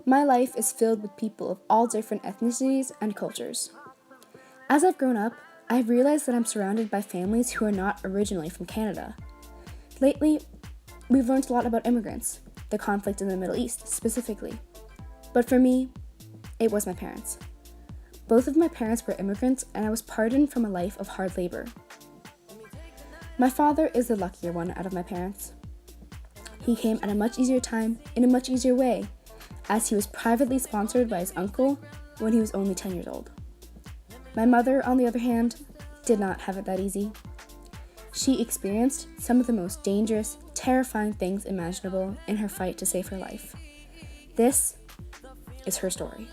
My life is filled with people of all different ethnicities and cultures. As I've grown up, I've realized that I'm surrounded by families who are not originally from Canada. Lately, we've learned a lot about immigrants, the conflict in the Middle East specifically. But for me, it was my parents. Both of my parents were immigrants, and I was pardoned from a life of hard labor. My father is the luckier one out of my parents. He came at a much easier time in a much easier way, as he was privately sponsored by his uncle when he was only 10 years old. My mother, on the other hand, did not have it that easy. She experienced some of the most dangerous, terrifying things imaginable in her fight to save her life. This is her story.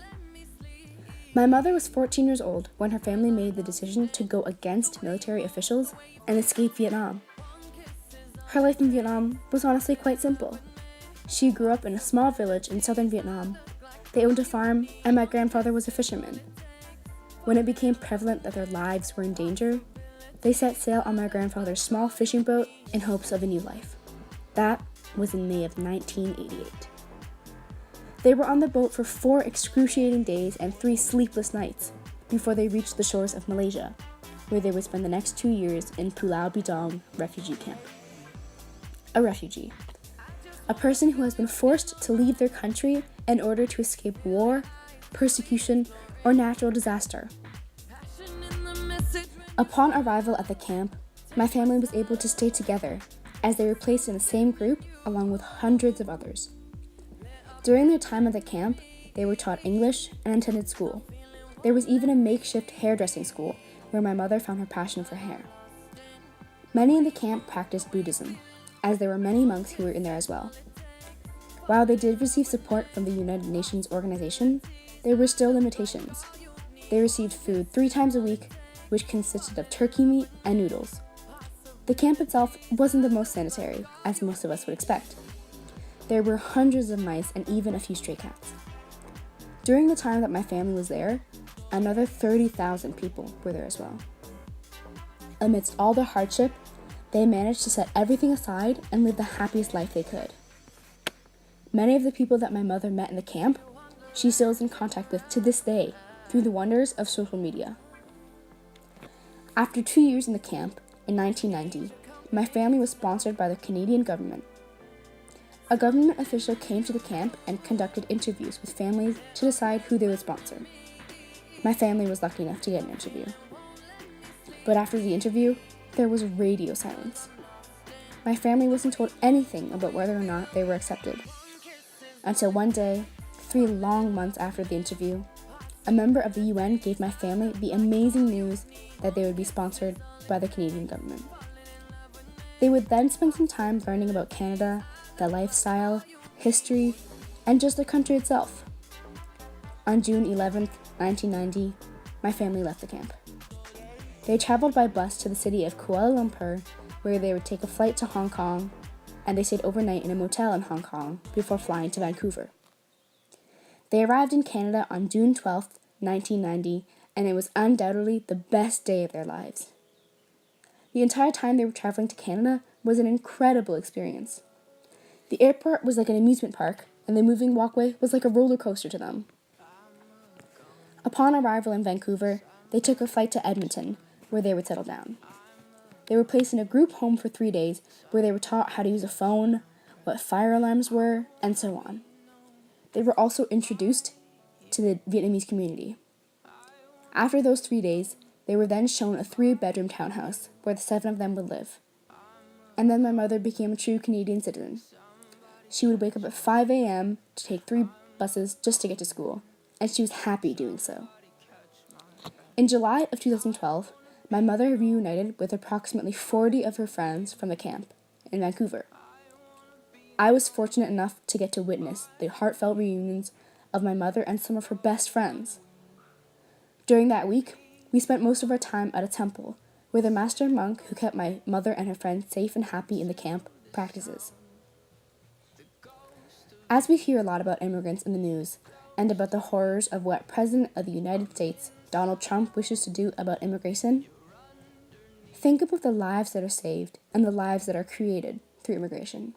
My mother was 14 years old when her family made the decision to go against military officials and escape Vietnam. Her life in Vietnam was honestly quite simple. She grew up in a small village in southern Vietnam. They owned a farm, and my grandfather was a fisherman. When it became prevalent that their lives were in danger, they set sail on my grandfather's small fishing boat in hopes of a new life. That was in May of 1988. They were on the boat for 4 excruciating days and 3 sleepless nights before they reached the shores of Malaysia, where they would spend the next 2 years in Pulau Bidong refugee camp. A refugee. A person who has been forced to leave their country in order to escape war, persecution, or natural disaster. Upon arrival at the camp, my family was able to stay together as they were placed in the same group along with hundreds of others. During their time at the camp, they were taught English and attended school. There was even a makeshift hairdressing school where my mother found her passion for hair. Many in the camp practiced Buddhism, as there were many monks who were in there as well. While they did receive support from the United Nations organization, there were still limitations. They received food 3 times a week, which consisted of turkey meat and noodles. The camp itself wasn't the most sanitary, as most of us would expect. There were hundreds of mice and even a few stray cats. During the time that my family was there, another 30,000 people were there as well. Amidst all the hardship, they managed to set everything aside and live the happiest life they could. Many of the people that my mother met in the camp, she still is in contact with to this day through the wonders of social media. After 2 years in the camp, in 1990, my family was sponsored by the Canadian government. A government official came to the camp and conducted interviews with families to decide who they would sponsor. My family was lucky enough to get an interview. But after the interview, there was radio silence. My family wasn't told anything about whether or not they were accepted. Until one day, 3 long months after the interview, a member of the UN gave my family the amazing news that they would be sponsored by the Canadian government. They would then spend some time learning about Canada, the lifestyle, history, and just the country itself. On June 11th, 1990, my family left the camp. They traveled by bus to the city of Kuala Lumpur, where they would take a flight to Hong Kong, and they stayed overnight in a motel in Hong Kong before flying to Vancouver. They arrived in Canada on June 12th, 1990, and it was undoubtedly the best day of their lives. The entire time they were traveling to Canada was an incredible experience. The airport was like an amusement park, and the moving walkway was like a roller coaster to them. Upon arrival in Vancouver, they took a flight to Edmonton, where they would settle down. They were placed in a group home for 3 days, where they were taught how to use a phone, what fire alarms were, and so on. They were also introduced to the Vietnamese community. After those 3 days, they were then shown a 3-bedroom townhouse where the 7 of them would live. And then my mother became a true Canadian citizen. She would wake up at 5 a.m. to take 3 buses just to get to school, and she was happy doing so. In July of 2012, my mother reunited with approximately 40 of her friends from the camp in Vancouver. I was fortunate enough to get to witness the heartfelt reunions of my mother and some of her best friends. During that week, we spent most of our time at a temple where the master monk who kept my mother and her friends safe and happy in the camp practices. As we hear a lot about immigrants in the news and about the horrors of what President of the United States, Donald Trump, wishes to do about immigration, think about the lives that are saved and the lives that are created through immigration.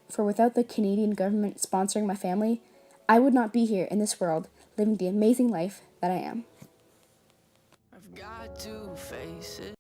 For without the Canadian government sponsoring my family, I would not be here in this world living the amazing life that I am. I've got to face it.